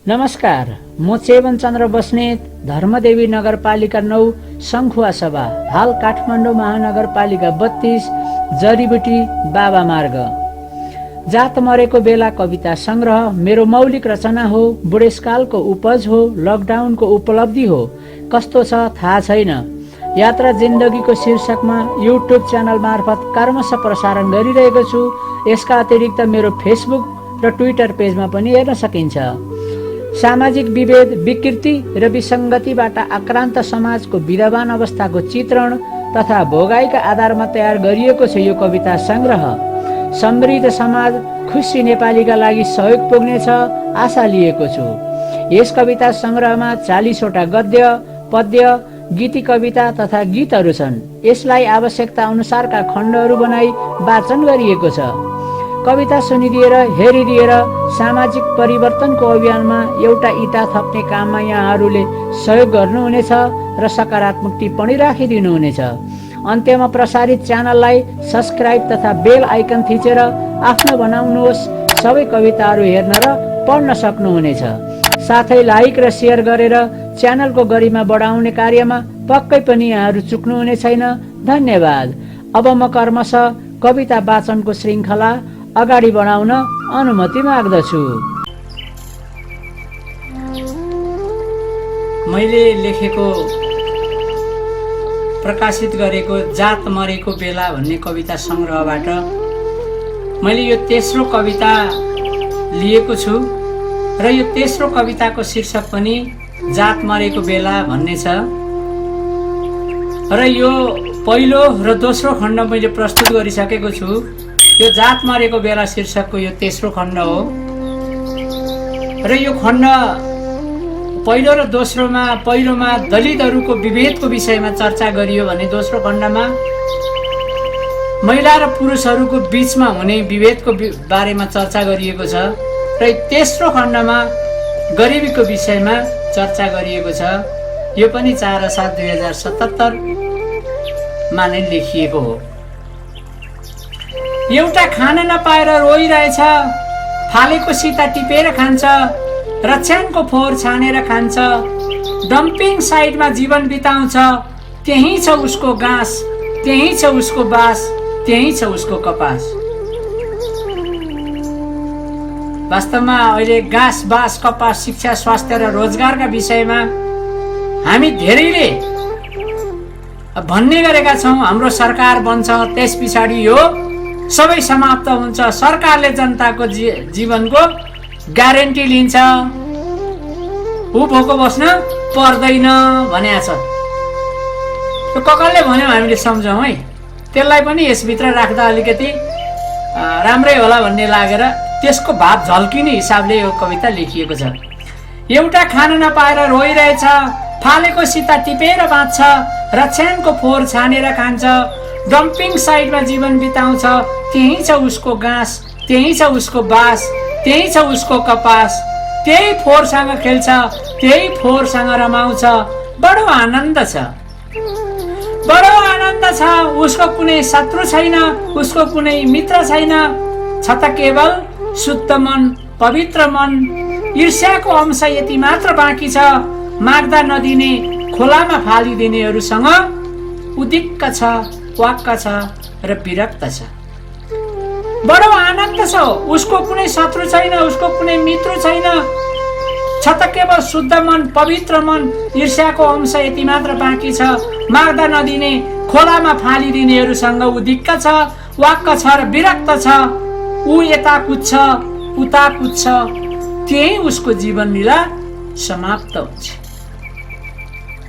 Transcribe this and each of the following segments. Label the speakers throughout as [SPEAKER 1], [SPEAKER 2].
[SPEAKER 1] नमस्कार, म चेवन चन्द्र बस्नेत, धर्मदेवी नगरपालिका 9 सङ्खुवा सभा, हाल काठमाडौँ महानगरपालिका 32, जडीबुटी बाबा मार्ग। जात मरेको बेला कविता संग्रह मेरो मौलिक रचना हो, बुढेसकालको उपज हो, लकडाउनको उपलब्धि हो। कस्तो छ थाहा छैन। यात्रा जिन्दगीको शीर्षकमा युट्युब च्यानल मार्फत क्रमशः प्रसारण गरिरहेको छु। यसका अतिरिक्त मेरो फेसबुक र ट्विटर पेजमा पनि हेर्न सकिन्छ। सामाजिक विभेद, विकृति र विसङ्गतिबाट आक्रान्त समाजको विद्यमान अवस्थाको चित्रण तथा भोगाइका आधारमा तयार गरिएको छ यो कविता संग्रह। समृद्ध समाज, खुसी नेपालीका लागि सहयोग पुग्नेछ आशा लिएको छु। यस कविता संग्रहमा 40 वटा गद्य, पद्य, गीति कविता तथा गीतहरू छन्। यसलाई आवश्यकता अनुसारका खण्डहरू बनाई वाचन गरिएको छ। कविता सुनिदिएर, हेरिदिएर सामाजिक परिवर्तनको अभियानमा एउटा इँटा थप्ने काममा यहाँहरूले सहयोग गर्नुहुनेछ र सकारात्मक टिप्पणी राखिदिनुहुनेछ। अन्त्यमा प्रसारित च्यानललाई सब्स्क्राइब तथा बेल आइकन थिचेर आफ्नो बनाउनुहोस्। सबै कविताहरू हेर्न र पढ्न सक्नुहुनेछ। साथै लाइक र सेयर गरेर च्यानलको गरिमा बढाउने कार्यमा पक्कै पनि यहाँहरू चुक्नुहुने छैन। धन्यवाद। अब म क्रमशः कविता वाचनको श्रृङ्खला अगाडि बढाउन अनुमति माग्दछु। मैले लेखेको प्रकाशित गरेको जात मरेको बेला भन्ने कविता संग्रहबाट मैले यो तेस्रो कविता लिएको छु र यो तेस्रो कविताको शीर्षक पनि जात मरेको बेला भन्ने छ। र यो पहिलो र दोस्रो खण्ड मैले प्रस्तुत गरिसकेको छु। यो जात मरेको बेला शीर्षकको यो तेस्रो खण्ड हो र यो खण्ड पहिलो र दोस्रोमा, पहिलोमा दलितहरूको विभेदको विषयमा चर्चा गरियो भने दोस्रो खण्डमा महिला र पुरुषहरूको बीचमा हुने विभेदको बारेमा चर्चा गरिएको छ र तेस्रो खण्डमा गरिबीको विषयमा चर्चा गरिएको छ। यो पनि 4/7/2077 मा नै लेखिएको हो। एउटा खान नपाएर रोइरहेछ, फालेको सीता टिपेर खान्छ, रक्षानको फोहोर छानेर खान्छ, डम्पिङ साइडमा जीवन बिताउँछ, त्यही छ उसको घाँस, त्यही छ उसको बास, त्यही छ उसको कपास। वास्तवमा अहिले घाँस, बास, कपास, शिक्षा, स्वास्थ्य र रोजगारका विषयमा हामी धेरैले भन्ने गरेका छौँ। हाम्रो सरकार बन्छ, त्यस पछाडि यो सबै समाप्त हुन्छ, सरकारले जनताको जीवनको ग्यारेन्टी लिन्छ, ऊ भोको बस्न पर्दैन भनेको छ। त्यो ककलले भन्यो हामीले सम्झौँ है। त्यसलाई पनि यसभित्र राख्दा अलिकति राम्रै होला भन्ने लागेर त्यसको भाव झल्किने हिसाबले यो कविता लेखिएको छ। एउटा खान नपाएर रोइरहेछ, फालेको सीता टिपेर बाँच्छ, रक्षानको फोहोर छानेर खान्छ, डम्पिङ साइडमा जीवन बिताउँछ, त्यही छ उसको घाँस, त्यही छ उसको बास, त्यही छ उसको कपास, त्यही फोहोरसँग खेल्छ, त्यही फोहोरसँग रमाउँछ। बडो आनन्द छ, बडो आनन्द छ। उसको कुनै शत्रु छैन, उसको कुनै मित्र छैन, छ त केवल शुद्ध मन, पवित्र मन। ईर्ष्याको अंश यति मात्र बाँकी छ, माग्दा नदिने, खोलामा फालिदिनेहरूसँग उदिक्क छ, वाक्क छ र विरक्त छ। बडो आनन्द छ। उसको कुनै शत्रु छैन, उसको कुनै मित्र छैन, छ त केवल शुद्ध मन, पवित्र मन। ईर्ष्याको अंश यति मात्र बाँकी छ, माग्दा नदिने, खोलामा फालिदिनेहरूसँग उदिक्क छ, वाक्क छ र विरक्त छ। ऊ यता कुद्छ, उता कुद्छ, त्यही उसको जीवन लीला समाप्त हुन्छ।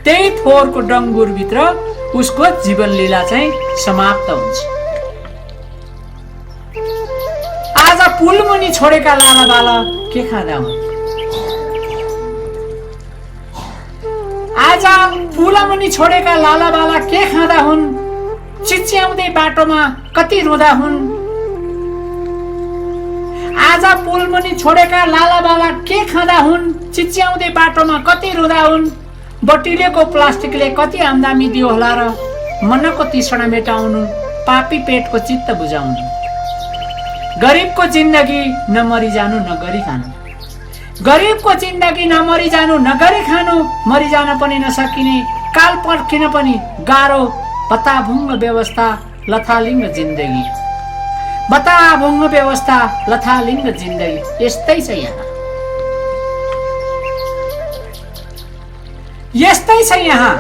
[SPEAKER 1] त्यही फोहोरको डङ्गुरभित्र उसको जीवन लीला चाहिँ समाप्त हुन्छ। आज पुलमुनि छोडेका लाला बाला के खाँदा हुन्? आज पुलमुनि छोडेका लाला बाला के खाँदा हुन्? चिच्याउँदै बाटोमा कति रुँदा हुन्? आज पुलमुनि छोडेका लाला बाला के खाँदा हुन्? चिच्याउँदै बाटोमा कति रुँदा हुन्? बटिलेको प्लास्टिकले कति आम्दानी दियो होला र मनको तृष्णा मेटाउनु, पापी पेटको चित्त बुझाउनु। गरिबको जिन्दगी न मरिजानु न गरी खानु। गरिबको जिन्दगी नमरि जानु, नगरी खानु, मरि जान पनि नसकिने, काल पर्खिन पनि गाह्रो, बताभुङ्ग व्यवस्था, लथालिङ्ग जिन्दगी, बताभुङ्ग व्यवस्था, लथालिङ्ग जिन्दगी। यस्तै छ यहाँ, यस्तै छ यहाँ।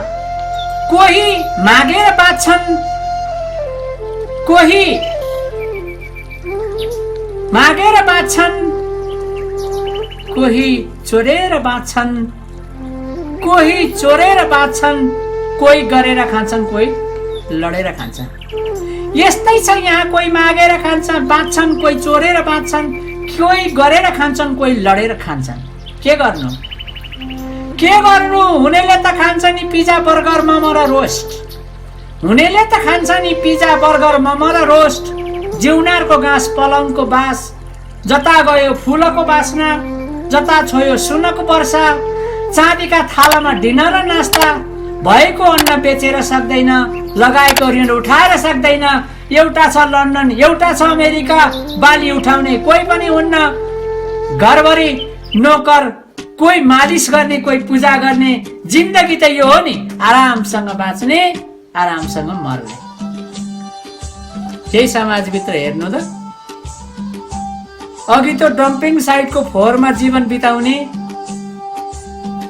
[SPEAKER 1] कोही मागेर बाँच्छन्, कोही मागेर बाँच्छन्, कोही चोरेर बाँच्छन्, कोही चोरेर बाँच्छन्, कोही गरेर खान्छन्, कोही लडेर खान्छन्। यस्तै छ यहाँ, कोही मागेर खान्छन् बाँच्छन्, कोही चोरेर बाँच्छन्, कोही गरेर खान्छन्, कोही लडेर खान्छन्। के गर्नु, के गर्नु? हुनेले त खान्छ नि पिज्जा बर्गर मोमो र रोस्ट, हुनेले त खान्छ नि पिज्जा बर्गर मोमो र रोस्ट। जिउनारको घाँस पलङको बास, जता गयो फुलको बास्ना, जता छोयो सुनको वर्षा। चाँदीका थालामा डिनर र नास्ता, भएको अन्न बेचेर सक्दैन, लगाएको ऋण उठाएर सक्दैन। एउटा छ लन्डन, एउटा छ अमेरिका, बाली उठाउने कोही पनि हुन्न। घरभरि नोकर, कोही मालिस गर्ने, कोही पूजा गर्ने। जिन्दगी त यो हो नि, आरामसँग बाँच्ने, आरामसँग मर्ने। यही समाजभित्र हेर्नु त, अघि त डम्पिङ साइटको फोहोरमा जीवन बिताउने,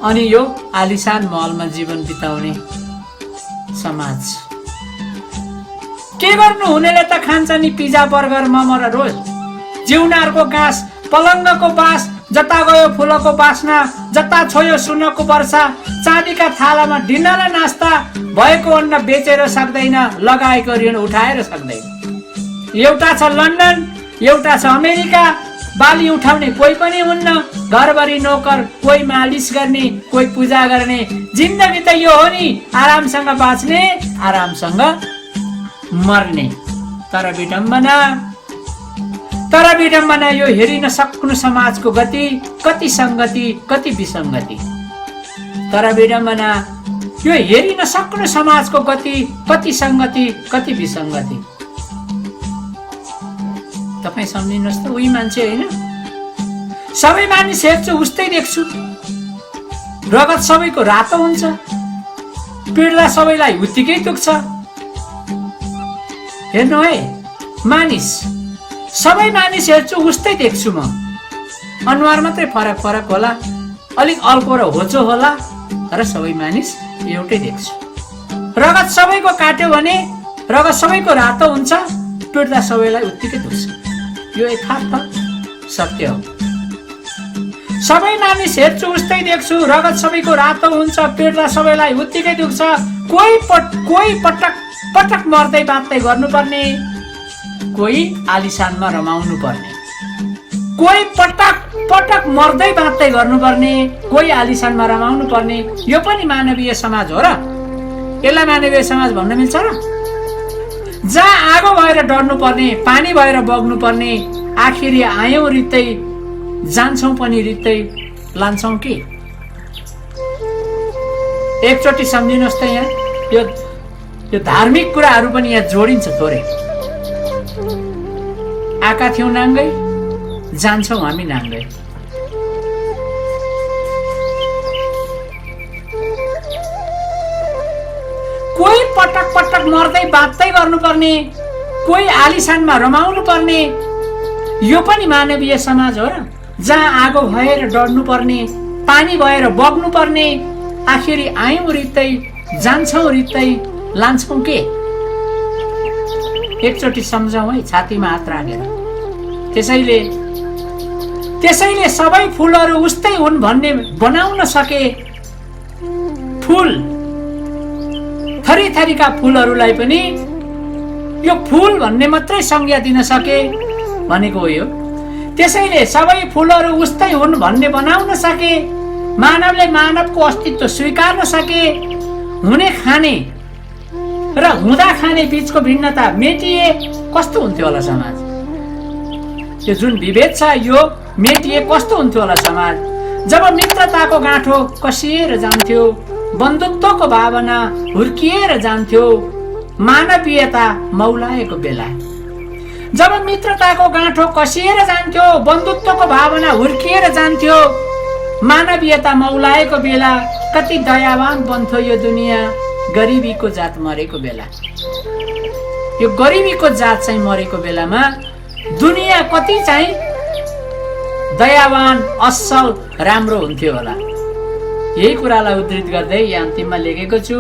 [SPEAKER 1] अनि यो आलिशान महलमा जीवन बिताउने समाज। के गर्नु? हुनेले त खान्छ नि पिज्जा बर्गर मोमो र रोस्ट। जिउनारको घाँस पलङ्गको बास, जता गयो फुलको बास्ना, जता छोयो सुनको वर्षा। चाँदीका थालामा डिनर र नास्ता, भएको अन्न बेचेर सक्दैन, लगाएको ऋण उठाएर सक्दैन। एउटा छ लन्डन, एउटा छ अमेरिका, बाली उठाउने कोही पनि हुन्न। घरभरि नोकर, कोही मालिस गर्ने, कोही पूजा गर्ने। जिन्दगी त यो हो नि, आरामसँग बाँच्ने, आरामसँग मर्ने। तर विडम्बना यो हेरि नसक्नु समाजको गति, कति संगति, कति विसङ्गति। तर विडम्बना यो हेरि नसक्नु समाजको गति, कति संगति, कति विसङ्गति। तपाईँ सम्झिनुहोस् त, उही मान्छे होइन? सबै मानिस हेर्छु उस्तै देख्छु, रगत सबैको रातो हुन्छ, पीडा सबैलाई उत्तिकै दुख्छ। हेर्नु है, मानिस, सबै मानिस हेर्छु उस्तै देख्छु म। अनुहार मात्रै फरक फरक होला, अलिक अल्को र होचो होला, तर सबै मानिस एउटै देख्छु। रगत सबैको काट्यो भने रगत सबैको रातो हुन्छ, पीडा सबैलाई उत्तिकै दुख्छ। यो यथार्थ सत्य हो। सबै मानिस हेर्छु उस्तै देख्छु, रगत सबैको रातो हुन्छ, पीडा सबैलाई उत्तिकै दुख्छ। कोही पटक पटक मर्दै बाँच्दै गर्नुपर्ने, कोही आलिशानमा रमाउनु पर्ने। कोही पटक पटक मर्दै बाँच्दै गर्नुपर्ने, कोही आलिशानमा रमाउनु पर्ने। यो पनि मानवीय समाज हो र? यसलाई मानवीय समाज भन्न मिल्छ र? जहाँ आगो भएर डर्नु पर्ने, पानी भएर बग्नु पर्ने, आखिरी आयौँ रित्तै, जान्छौँ पनि रित्तै, लान्छौँ कि? एकचोटि सम्झिनुहोस् त, यहाँ यो धार्मिक कुराहरू पनि यहाँ जोडिन्छ थोरै। आएका थियौँ नाङ्गै, जान्छौँ हामी नाङ्गै। कोही पटक पटक मर्दै बाँच्दै गर्नुपर्ने, कोही आलिशानमा रमाउनु पर्ने। यो पनि मानवीय समाज हो र? जहाँ आगो भएर डर्नु पर्ने, पानी भएर बग्नु पर्ने, आखिरी आयौँ रित्तै, जान्छौँ रित्तै, लान्छौँ के? एकचोटि सम्झौँ है, छातीमा हात राखेर। त्यसैले सबै फुलहरू उस्तै हुन् भन्ने बनाउन सके। फुल, थरी थरीका फुलहरूलाई पनि यो फुल भन्ने मात्रै संज्ञा दिन सके भनेको हो यो। त्यसैले सबै फुलहरू उस्तै हुन् भन्ने बनाउन सके। मानवले मानवको अस्तित्व स्वीकार्न सके। हुने खाने र हुँदा खाने बीचको भिन्नता मेटिए कस्तो हुन्थ्यो होला समाज? यो जुन विभेद छ यो मेटिए कस्तो हुन्थ्यो होला समाज? जब मित्रताको गाँठो कसिएर जान्थ्यो, बन्धुत्वको भावना हुर्किएर जान्थ्यो, मानवीयता मौलाएको बेला। जब मित्रताको गाँठो कसिएर जान्थ्यो, बन्धुत्वको भावना हुर्किएर जान्थ्यो, मानवीयता मौलाएको बेला कति दयावान बन्थ्यो यो दुनियाँ गरिबीको जात मरेको बेला। यो गरिबीको जात चाहिँ मरेको बेलामा दुनियाँ कति चाहिँ दयावान असल राम्रो हुन्थ्यो होला। यही कुरालाई उद्धृत गर्दै यहाँ अन्तिममा लेखेको छु,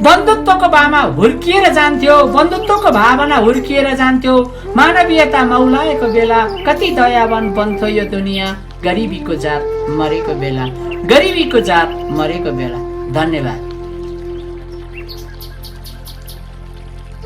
[SPEAKER 1] बन्धुत्वको भावना हुर्किएर जान्थ्यो, बन्धुत्वको भावना हुर्किएर जान्थ्यो, मानवीयता मौलाएको बेला कति दयावान बन्थ्यो यो दुनियाँ गरिबीको जात मरेको बेला, गरिबीको जात मरेको बेला। धन्यवाद।